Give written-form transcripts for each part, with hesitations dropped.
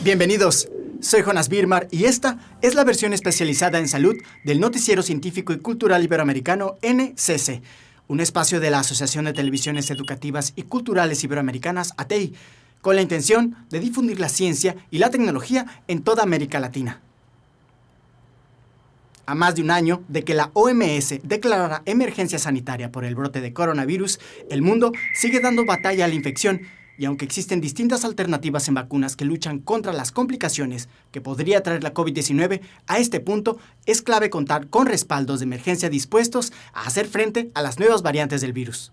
Bienvenidos, soy Jonas Birmar y esta es la versión especializada en salud del Noticiero Científico y Cultural Iberoamericano NCC, un espacio de la Asociación de Televisiones Educativas y Culturales Iberoamericanas, ATEI, con la intención de difundir la ciencia y la tecnología en toda América Latina. A más de un año de que la OMS declarara emergencia sanitaria por el brote de coronavirus, el mundo sigue dando batalla a la infección, y aunque existen distintas alternativas en vacunas que luchan contra las complicaciones que podría traer la COVID-19, a este punto es clave contar con respaldos de emergencia dispuestos a hacer frente a las nuevas variantes del virus.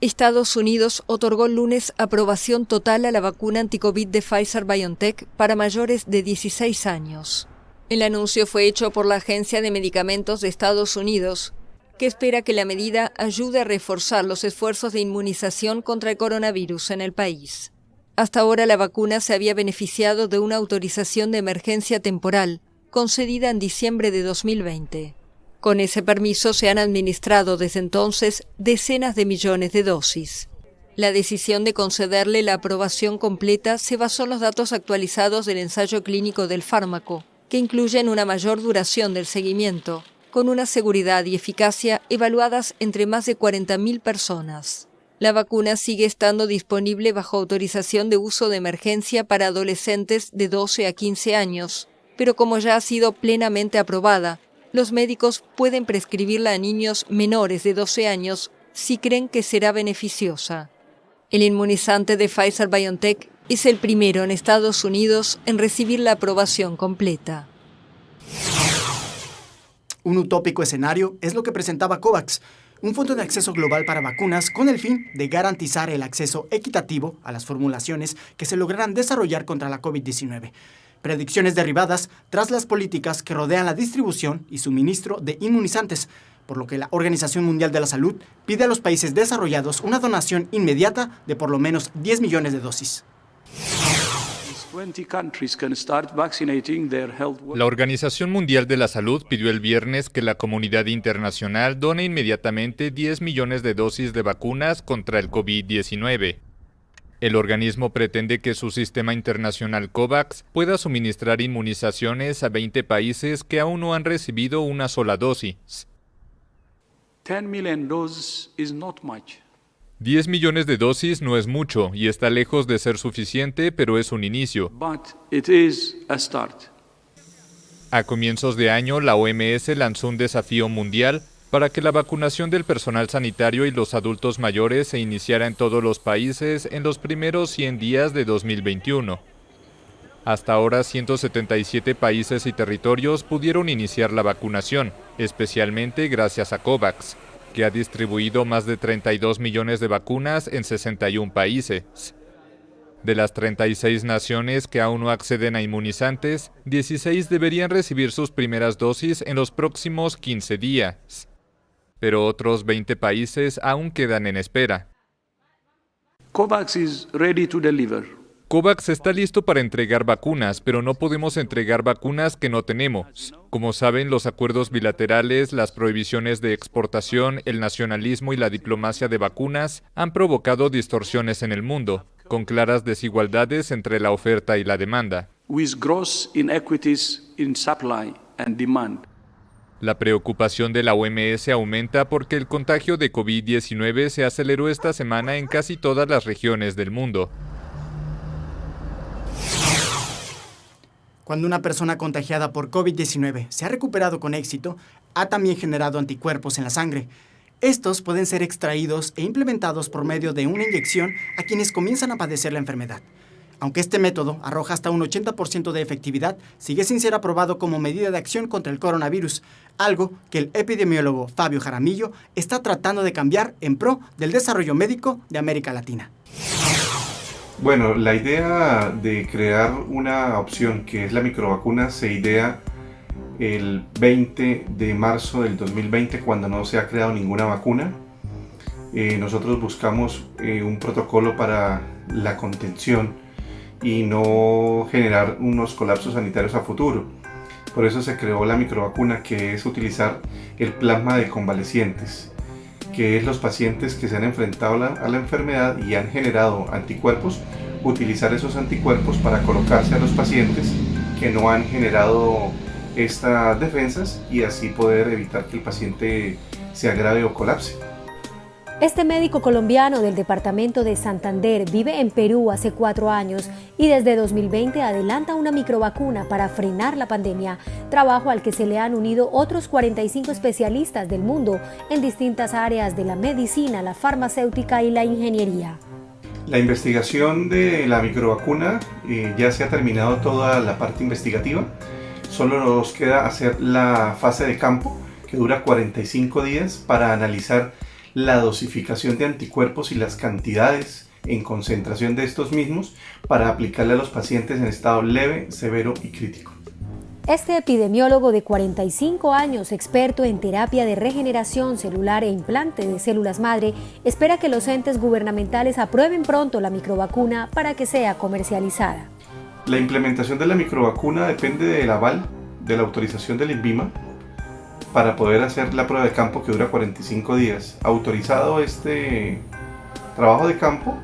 Estados Unidos otorgó el lunes aprobación total a la vacuna anticovid de Pfizer-BioNTech para mayores de 16 años. El anuncio fue hecho por la Agencia de Medicamentos de Estados Unidos, que espera que la medida ayude a reforzar los esfuerzos de inmunización contra el coronavirus en el país. Hasta ahora la vacuna se había beneficiado de una autorización de emergencia temporal, concedida en diciembre de 2020. Con ese permiso se han administrado desde entonces decenas de millones de dosis. La decisión de concederle la aprobación completa se basó en los datos actualizados del ensayo clínico del fármaco, que incluyen una mayor duración del seguimiento, con una seguridad y eficacia evaluadas entre más de 40.000 personas. La vacuna sigue estando disponible bajo autorización de uso de emergencia para adolescentes de 12 a 15 años, pero como ya ha sido plenamente aprobada, los médicos pueden prescribirla a niños menores de 12 años si creen que será beneficiosa. El inmunizante de Pfizer-BioNTech es el primero en Estados Unidos en recibir la aprobación completa. Un utópico escenario es lo que presentaba COVAX, un fondo de acceso global para vacunas con el fin de garantizar el acceso equitativo a las formulaciones que se lograrán desarrollar contra la COVID-19. Predicciones derribadas tras las políticas que rodean la distribución y suministro de inmunizantes, por lo que la Organización Mundial de la Salud pide a los países desarrollados una donación inmediata de por lo menos 10 millones de dosis. La Organización Mundial de la Salud pidió el viernes que la comunidad internacional done inmediatamente 10 millones de dosis de vacunas contra el COVID-19. El organismo pretende que su sistema internacional COVAX pueda suministrar inmunizaciones a 20 países que aún no han recibido una sola dosis. 10 millones de dosis no es mucho y está lejos de ser suficiente, pero es un inicio. A comienzos de año, la OMS lanzó un desafío mundial para que la vacunación del personal sanitario y los adultos mayores se iniciara en todos los países en los primeros 100 días de 2021. Hasta ahora, 177 países y territorios pudieron iniciar la vacunación, especialmente gracias a COVAX, que ha distribuido más de 32 millones de vacunas en 61 países. De las 36 naciones que aún no acceden a inmunizantes, 16 deberían recibir sus primeras dosis en los próximos 15 días. Pero otros 20 países aún quedan en espera. COVAX is ready to deliver. COVAX está listo para entregar vacunas, pero no podemos entregar vacunas que no tenemos. Como saben, los acuerdos bilaterales, las prohibiciones de exportación, el nacionalismo y la diplomacia de vacunas han provocado distorsiones en el mundo, con claras desigualdades entre la oferta y la demanda. With gross inequities in supply and demand. La preocupación de la OMS aumenta porque el contagio de COVID-19 se aceleró esta semana en casi todas las regiones del mundo. Cuando una persona contagiada por COVID-19 se ha recuperado con éxito, ha también generado anticuerpos en la sangre. Estos pueden ser extraídos e implementados por medio de una inyección a quienes comienzan a padecer la enfermedad. Aunque este método arroja hasta un 80% de efectividad, sigue sin ser aprobado como medida de acción contra el coronavirus, algo que el epidemiólogo Fabio Jaramillo está tratando de cambiar en pro del desarrollo médico de América Latina. Bueno, la idea de crear una opción que es la microvacuna se idea el 20 de marzo del 2020 cuando no se ha creado ninguna vacuna. Nosotros buscamos un protocolo para la contención y no generar unos colapsos sanitarios a futuro. Por eso se creó la microvacuna, que es utilizar el plasma de convalecientes. que es los pacientes que se han enfrentado a la enfermedad y han generado anticuerpos, utilizar esos anticuerpos para colocarse a los pacientes que no han generado estas defensas y así poder evitar que el paciente se agrave o colapse. Este médico colombiano del departamento de Santander vive en Perú hace 4 años y desde 2020 adelanta una microvacuna para frenar la pandemia, trabajo al que se le han unido otros 45 especialistas del mundo en distintas áreas de la medicina, la farmacéutica y la ingeniería. La investigación de la microvacuna ya se ha terminado toda la parte investigativa, solo nos queda hacer la fase de campo que dura 45 días para analizar la dosificación de anticuerpos y las cantidades en concentración de estos mismos para aplicarle a los pacientes en estado leve, severo y crítico. Este epidemiólogo de 45 años, experto en terapia de regeneración celular e implante de células madre, espera que los entes gubernamentales aprueben pronto la microvacuna para que sea comercializada. La implementación de la microvacuna depende del aval de la autorización del INVIMA para poder hacer la prueba de campo que dura 45 días. Autorizado este trabajo de campo,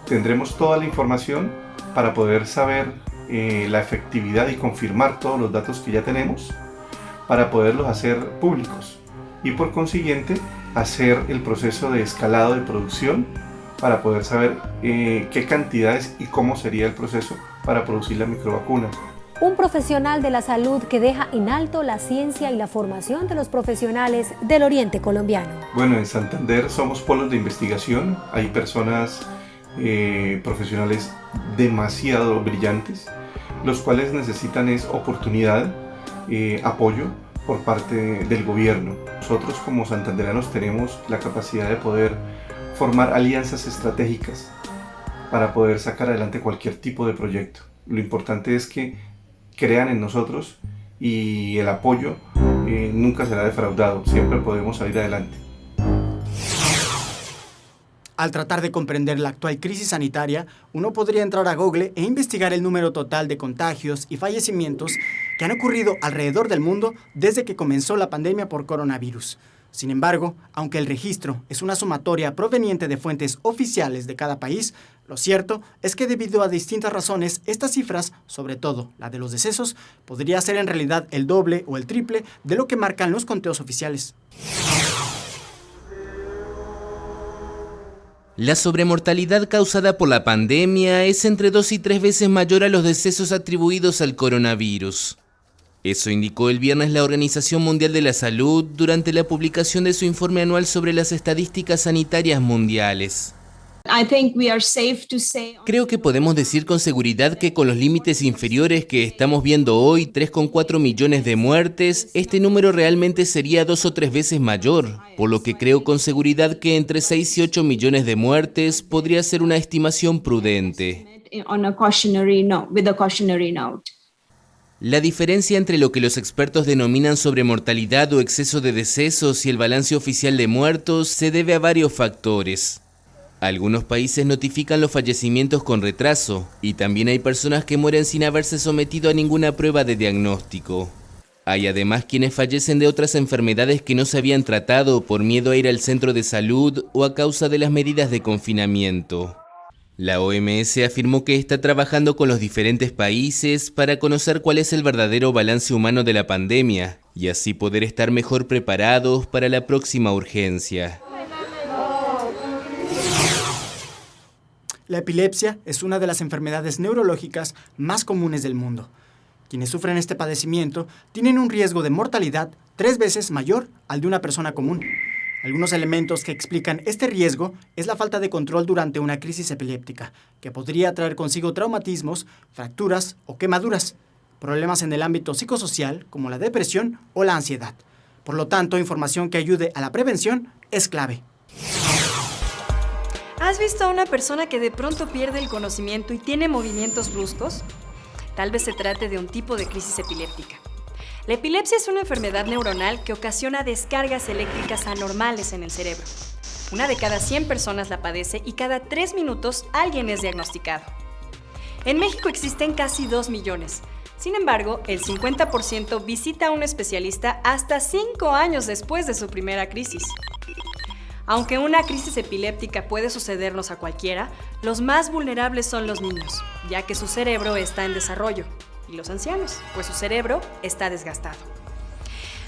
tendremos toda la información para poder saber la efectividad y confirmar todos los datos que ya tenemos para poderlos hacer públicos y por consiguiente hacer el proceso de escalado de producción para poder saber qué cantidades y cómo sería el proceso para producir la microvacuna. Un profesional de la salud que deja en alto la ciencia y la formación de los profesionales del oriente colombiano. Bueno, en Santander somos polos de investigación, hay personas profesionales demasiado brillantes, los cuales necesitan es oportunidad, apoyo por parte del gobierno. Nosotros como santanderanos tenemos la capacidad de poder formar alianzas estratégicas para poder sacar adelante cualquier tipo de proyecto. Lo importante es que crean en nosotros y el apoyo nunca será defraudado, siempre podemos salir adelante. Al tratar de comprender la actual crisis sanitaria, uno podría entrar a Google e investigar el número total de contagios y fallecimientos que han ocurrido alrededor del mundo desde que comenzó la pandemia por coronavirus. Sin embargo, aunque el registro es una sumatoria proveniente de fuentes oficiales de cada país, lo cierto es que debido a distintas razones, estas cifras, sobre todo la de los decesos, podría ser en realidad el doble o el triple de lo que marcan los conteos oficiales. La sobremortalidad causada por la pandemia es entre 2 y 3 veces mayor a los decesos atribuidos al coronavirus. Eso indicó el viernes la Organización Mundial de la Salud durante la publicación de su informe anual sobre las estadísticas sanitarias mundiales. Creo que podemos decir con seguridad que con los límites inferiores que estamos viendo hoy, 3,4 millones de muertes, este número realmente sería 2 o 3 veces mayor, por lo que creo con seguridad que entre 6 y 8 millones de muertes podría ser una estimación prudente. La diferencia entre lo que los expertos denominan sobremortalidad o exceso de decesos y el balance oficial de muertos se debe a varios factores. Algunos países notifican los fallecimientos con retraso y también hay personas que mueren sin haberse sometido a ninguna prueba de diagnóstico. Hay además quienes fallecen de otras enfermedades que no se habían tratado por miedo a ir al centro de salud o a causa de las medidas de confinamiento. La OMS afirmó que está trabajando con los diferentes países para conocer cuál es el verdadero balance humano de la pandemia y así poder estar mejor preparados para la próxima urgencia. La epilepsia es una de las enfermedades neurológicas más comunes del mundo. Quienes sufren este padecimiento tienen un riesgo de mortalidad 3 veces mayor al de una persona común. Algunos elementos que explican este riesgo es la falta de control durante una crisis epiléptica, que podría traer consigo traumatismos, fracturas o quemaduras, problemas en el ámbito psicosocial como la depresión o la ansiedad. Por lo tanto, información que ayude a la prevención es clave. ¿Has visto a una persona que de pronto pierde el conocimiento y tiene movimientos bruscos? Tal vez se trate de un tipo de crisis epiléptica. La epilepsia es una enfermedad neuronal que ocasiona descargas eléctricas anormales en el cerebro. 1 de cada 100 personas la padece y cada 3 minutos alguien es diagnosticado. En México existen casi 2 millones. Sin embargo, el 50% visita a un especialista hasta 5 años después de su primera crisis. Aunque una crisis epiléptica puede sucedernos a cualquiera, los más vulnerables son los niños, ya que su cerebro está en desarrollo, y los ancianos, pues su cerebro está desgastado.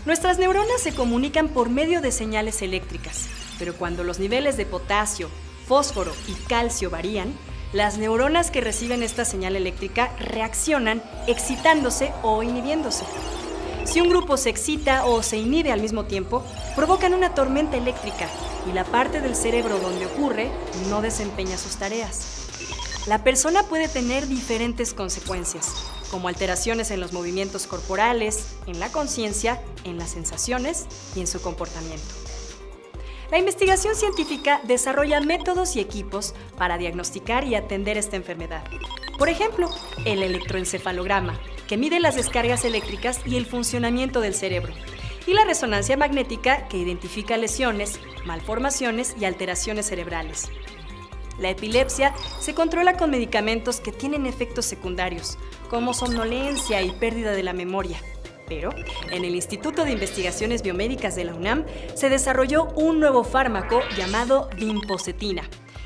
Nuestras neuronas se comunican por medio de señales eléctricas, pero cuando los niveles de potasio, fósforo y calcio varían, las neuronas que reciben esta señal eléctrica reaccionan excitándose o inhibiéndose. Si un grupo se excita o se inhibe al mismo tiempo, provocan una tormenta eléctrica y la parte del cerebro donde ocurre no desempeña sus tareas. La persona puede tener diferentes consecuencias, como alteraciones en los movimientos corporales, en la conciencia, en las sensaciones y en su comportamiento. La investigación científica desarrolla métodos y equipos para diagnosticar y atender esta enfermedad. Por ejemplo, el electroencefalograma, que mide las descargas eléctricas y el funcionamiento del cerebro, y la resonancia magnética, que identifica lesiones, malformaciones y alteraciones cerebrales. La epilepsia se controla con medicamentos que tienen efectos secundarios, como somnolencia y pérdida de la memoria. Pero, en el Instituto de Investigaciones Biomédicas de la UNAM se desarrolló un nuevo fármaco llamado vinpocetina,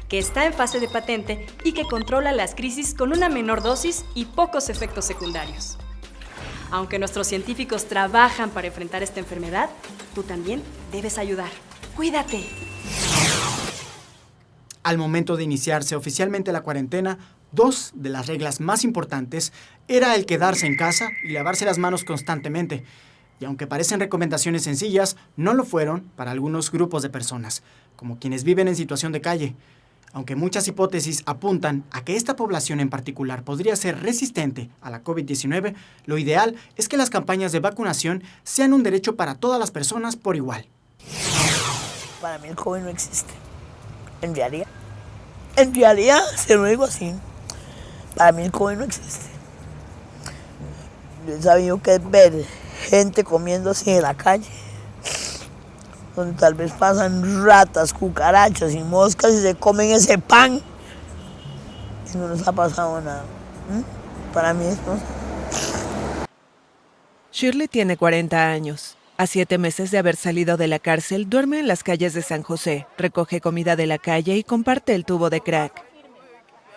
que está en fase de patente y que controla las crisis con una menor dosis y pocos efectos secundarios. Aunque nuestros científicos trabajan para enfrentar esta enfermedad, tú también debes ayudar. ¡Cuídate! Al momento de iniciarse oficialmente la cuarentena, dos de las reglas más importantes era el quedarse en casa y lavarse las manos constantemente. Y aunque parecen recomendaciones sencillas, no lo fueron para algunos grupos de personas, como quienes viven en situación de calle. Aunque muchas hipótesis apuntan a que esta población en particular podría ser resistente a la COVID-19, lo ideal es que las campañas de vacunación sean un derecho para todas las personas por igual. Para mí el COVID no existe. En realidad, se lo digo así, para mí el COVID no existe. Yo he sabido que es ver gente comiendo así en la calle, donde tal vez pasan ratas, cucarachas y moscas y se comen ese pan y no les ha pasado nada. Para mí es no. Shirley tiene 40 años. A 7 meses de haber salido de la cárcel, duerme en las calles de San José, recoge comida de la calle y comparte el tubo de crack.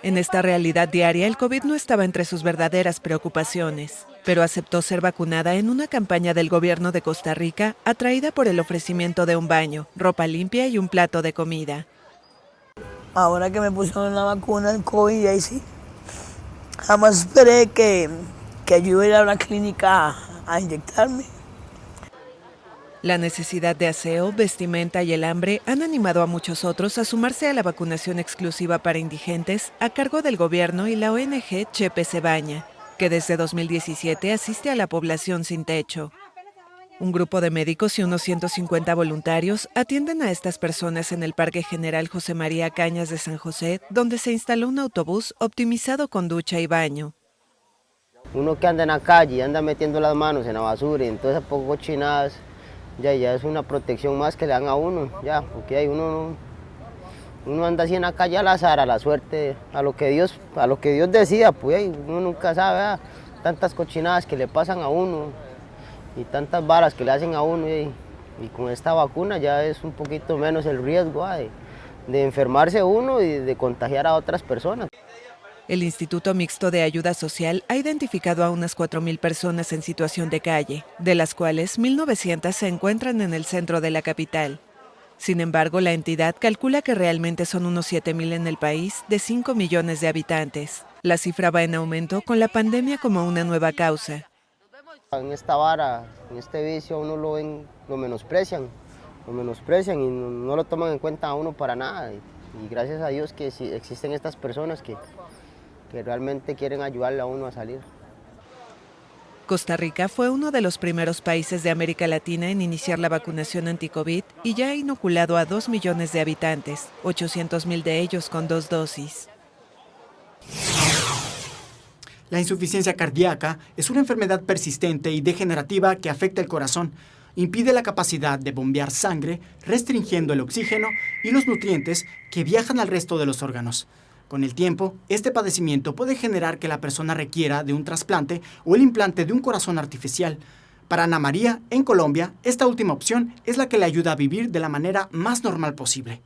En esta realidad diaria, el COVID no estaba entre sus verdaderas preocupaciones, pero aceptó ser vacunada en una campaña del gobierno de Costa Rica, atraída por el ofrecimiento de un baño, ropa limpia y un plato de comida. Ahora que me pusieron la vacuna del COVID, ahí sí, jamás esperé que yo iba a ir a una clínica a inyectarme. La necesidad de aseo, vestimenta y el hambre han animado a muchos otros a sumarse a la vacunación exclusiva para indigentes a cargo del gobierno y la ONG Chepe se baña, que desde 2017 asiste a la población sin techo. Un grupo de médicos y unos 150 voluntarios atienden a estas personas en el Parque General José María Cañas de San José, donde se instaló un autobús optimizado con ducha y baño. Uno que anda en la calle y anda metiendo las manos en la basura y en todas esas poco cochinadas, ya es una protección más que le dan a uno, ya, porque hay uno anda así en la calle al azar, a la suerte, a lo que Dios decida, pues uno nunca sabe, ¿verdad? Tantas cochinadas que le pasan a uno y tantas varas que le hacen a uno y con esta vacuna ya es un poquito menos el riesgo de enfermarse uno y de contagiar a otras personas. El Instituto Mixto de Ayuda Social ha identificado a unas 4.000 personas en situación de calle, de las cuales 1.900 se encuentran en el centro de la capital. Sin embargo, la entidad calcula que realmente son unos 7.000 en el país de 5 millones de habitantes. La cifra va en aumento con la pandemia como una nueva causa. En esta vara, en este vicio, uno lo menosprecian y no lo toman en cuenta a uno para nada. Y gracias a Dios que sí existen estas personas que realmente quieren ayudarle a uno a salir. Costa Rica fue uno de los primeros países de América Latina en iniciar la vacunación anti-COVID y ya ha inoculado a 2 millones de habitantes, 800,000 de ellos con 2 dosis. La insuficiencia cardíaca es una enfermedad persistente y degenerativa que afecta el corazón, impide la capacidad de bombear sangre, restringiendo el oxígeno y los nutrientes que viajan al resto de los órganos. Con el tiempo, este padecimiento puede generar que la persona requiera de un trasplante o el implante de un corazón artificial. Para Ana María, en Colombia, esta última opción es la que le ayuda a vivir de la manera más normal posible.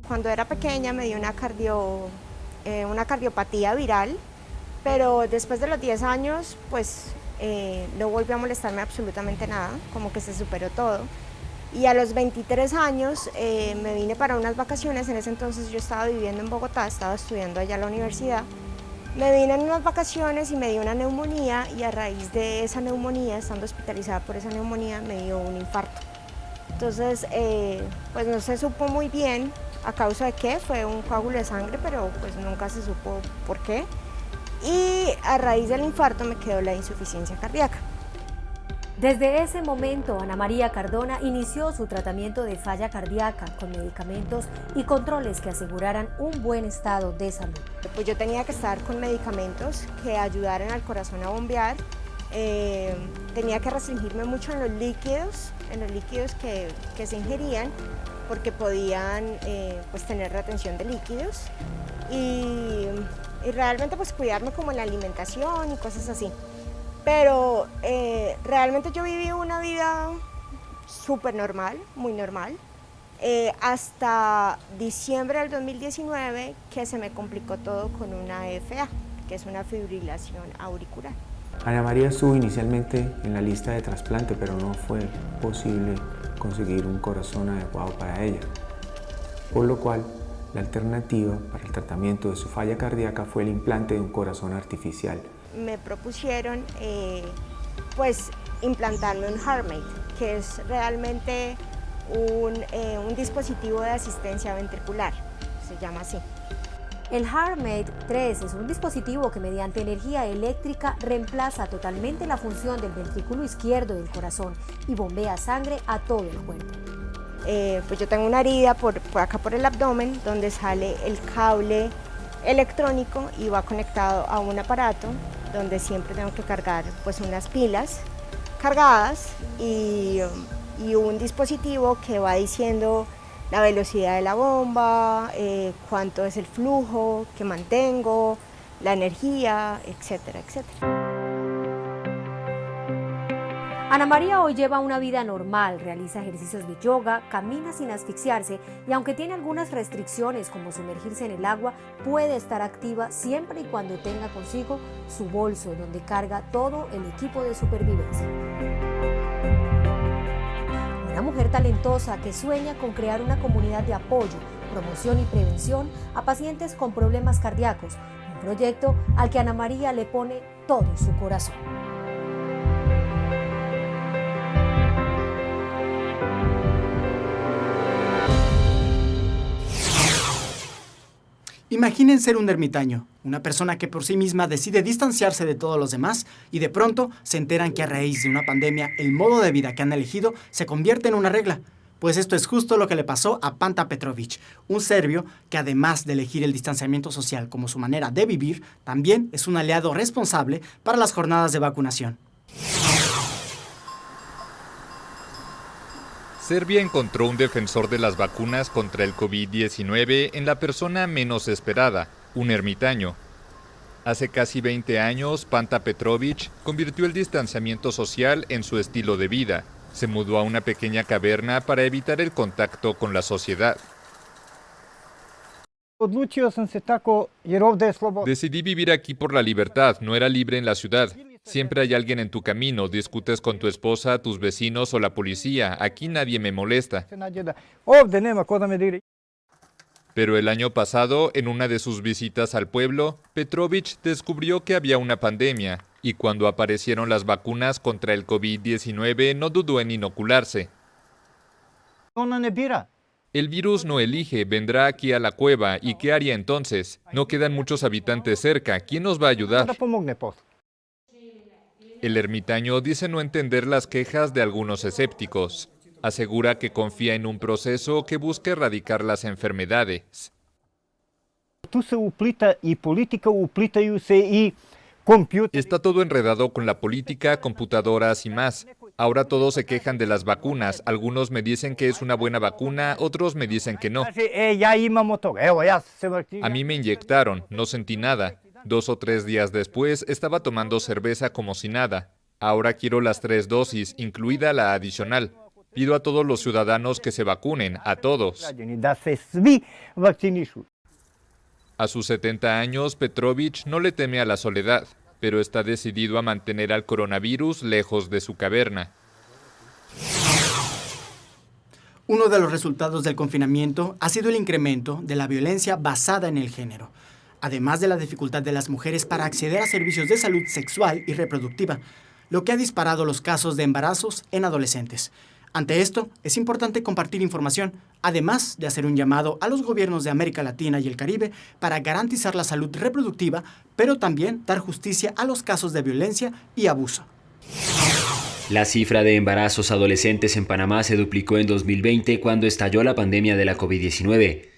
Cuando era pequeña me dio una cardiopatía viral, pero después de los 10 años pues no volvió a molestarme absolutamente nada, como que se superó todo. Y a los 23 años me vine para unas vacaciones. En ese entonces yo estaba viviendo en Bogotá, estaba estudiando allá en la universidad. Me vine en unas vacaciones y me dio una neumonía, y a raíz de esa neumonía, estando hospitalizada por esa neumonía, me dio un infarto. Entonces pues no se supo muy bien a causa de qué, fue un coágulo de sangre, pero pues nunca se supo por qué. Y a raíz del infarto me quedó la insuficiencia cardíaca. Desde ese momento, Ana María Cardona inició su tratamiento de falla cardíaca con medicamentos y controles que aseguraran un buen estado de salud. Pues yo tenía que estar con medicamentos que ayudaran al corazón a bombear. Tenía que restringirme mucho en los líquidos que se ingerían, porque podían pues tener retención de líquidos, y realmente pues cuidarme como en la alimentación y cosas así. Pero realmente yo viví una vida súper normal, muy normal, hasta diciembre del 2019, que se me complicó todo con una FA, que es una fibrilación auricular. Ana María estuvo inicialmente en la lista de trasplante, pero no fue posible conseguir un corazón adecuado para ella, por lo cual la alternativa para el tratamiento de su falla cardíaca fue el implante de un corazón artificial. Me propusieron pues implantarme un HeartMate, que es realmente un dispositivo de asistencia ventricular, se llama así. El HeartMate 3 es un dispositivo que mediante energía eléctrica reemplaza totalmente la función del ventrículo izquierdo del corazón y bombea sangre a todo el cuerpo. Pues yo tengo una herida por acá por el abdomen, donde sale el cable electrónico y va conectado a un aparato donde siempre tengo que cargar pues unas pilas cargadas y un dispositivo que va diciendo la velocidad de la bomba, cuánto es el flujo que mantengo, la energía, etcétera, etcétera. Ana María hoy lleva una vida normal, realiza ejercicios de yoga, camina sin asfixiarse y aunque tiene algunas restricciones como sumergirse en el agua, puede estar activa siempre y cuando tenga consigo su bolso donde carga todo el equipo de supervivencia. Una mujer talentosa que sueña con crear una comunidad de apoyo, promoción y prevención a pacientes con problemas cardíacos, un proyecto al que Ana María le pone todo su corazón. Imaginen ser un ermitaño, una persona que por sí misma decide distanciarse de todos los demás y de pronto se enteran que a raíz de una pandemia el modo de vida que han elegido se convierte en una regla. Pues esto es justo lo que le pasó a Panta Petrović, un serbio que además de elegir el distanciamiento social como su manera de vivir, también es un aliado responsable para las jornadas de vacunación. Serbia encontró un defensor de las vacunas contra el COVID-19 en la persona menos esperada, un ermitaño. Hace casi 20 años, Panta Petrović convirtió el distanciamiento social en su estilo de vida. Se mudó a una pequeña caverna para evitar el contacto con la sociedad. Decidí vivir aquí por la libertad, no era libre en la ciudad. Siempre hay alguien en tu camino, discutes con tu esposa, tus vecinos o la policía. Aquí nadie me molesta. Pero el año pasado, en una de sus visitas al pueblo, Petrović descubrió que había una pandemia, y cuando aparecieron las vacunas contra el COVID-19 no dudó en inocularse. El virus no elige, vendrá aquí a la cueva, ¿y qué haría entonces? No quedan muchos habitantes cerca, ¿quién nos va a ayudar? El ermitaño dice no entender las quejas de algunos escépticos. Asegura que confía en un proceso que busca erradicar las enfermedades. Está todo enredado con la política, computadoras y más. Ahora todos se quejan de las vacunas. Algunos me dicen que es una buena vacuna, otros me dicen que no. A mí me inyectaron, no sentí nada. 2 o 3 días después estaba tomando cerveza como si nada. Ahora quiero las 3 dosis, incluida la adicional. Pido a todos los ciudadanos que se vacunen, a todos. A sus 70 años, Petrovich no le teme a la soledad, pero está decidido a mantener al coronavirus lejos de su caverna. Uno de los resultados del confinamiento ha sido el incremento de la violencia basada en el género, además de la dificultad de las mujeres para acceder a servicios de salud sexual y reproductiva, lo que ha disparado los casos de embarazos en adolescentes. Ante esto, es importante compartir información, además de hacer un llamado a los gobiernos de América Latina y el Caribe para garantizar la salud reproductiva, pero también dar justicia a los casos de violencia y abuso. La cifra de embarazos adolescentes en Panamá se duplicó en 2020 cuando estalló la pandemia de la COVID-19.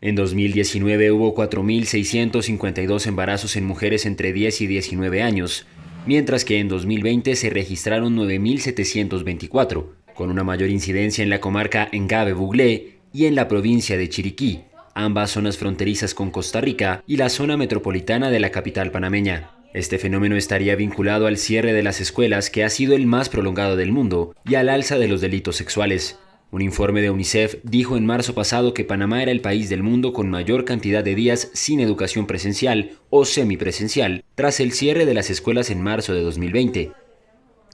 En 2019 hubo 4.652 embarazos en mujeres entre 10 y 19 años, mientras que en 2020 se registraron 9.724, con una mayor incidencia en la comarca Engabe-Buglé y en la provincia de Chiriquí, ambas zonas fronterizas con Costa Rica y la zona metropolitana de la capital panameña. Este fenómeno estaría vinculado al cierre de las escuelas, que ha sido el más prolongado del mundo, y al alza de los delitos sexuales. Un informe de UNICEF dijo en marzo pasado que Panamá era el país del mundo con mayor cantidad de días sin educación presencial o semipresencial, tras el cierre de las escuelas en marzo de 2020.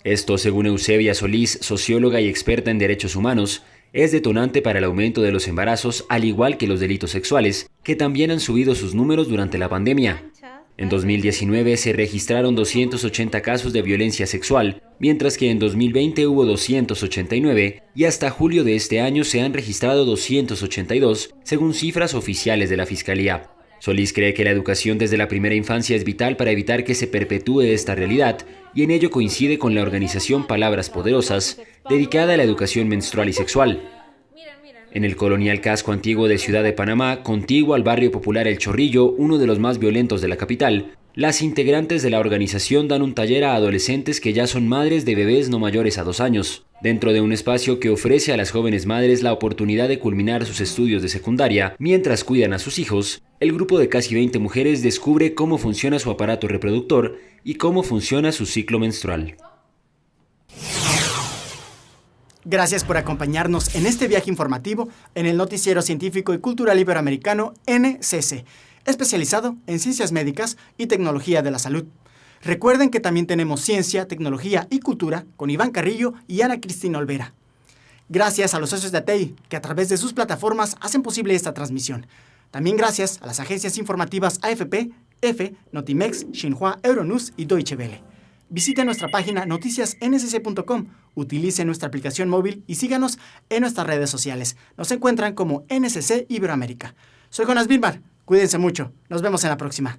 Esto, según Eusebia Solís, socióloga y experta en derechos humanos, es detonante para el aumento de los embarazos, al igual que los delitos sexuales, que también han subido sus números durante la pandemia. En 2019 se registraron 280 casos de violencia sexual, mientras que en 2020 hubo 289 y hasta julio de este año se han registrado 282, según cifras oficiales de la Fiscalía. Solís cree que la educación desde la primera infancia es vital para evitar que se perpetúe esta realidad, y en ello coincide con la organización Palabras Poderosas, dedicada a la educación menstrual y sexual. En el colonial casco antiguo de Ciudad de Panamá, contiguo al barrio popular El Chorrillo, uno de los más violentos de la capital, las integrantes de la organización dan un taller a adolescentes que ya son madres de bebés no mayores a 2 años, dentro de un espacio que ofrece a las jóvenes madres la oportunidad de culminar sus estudios de secundaria. Mientras cuidan a sus hijos, el grupo de casi 20 mujeres descubre cómo funciona su aparato reproductor y cómo funciona su ciclo menstrual. Gracias por acompañarnos en este viaje informativo en el Noticiero Científico y Cultural Iberoamericano NCC, especializado en ciencias médicas y tecnología de la salud. Recuerden que también tenemos ciencia, tecnología y cultura con Iván Carrillo y Ana Cristina Olvera. Gracias a los socios de ATEI, que a través de sus plataformas hacen posible esta transmisión. También gracias a las agencias informativas AFP, EFE, Notimex, Xinhua, Euronews y Deutsche Welle. Visite nuestra página noticiasncc.com, utilice nuestra aplicación móvil y síganos en nuestras redes sociales. Nos encuentran como NCC Iberoamérica. Soy Jonas Vilmar. Cuídense mucho. Nos vemos en la próxima.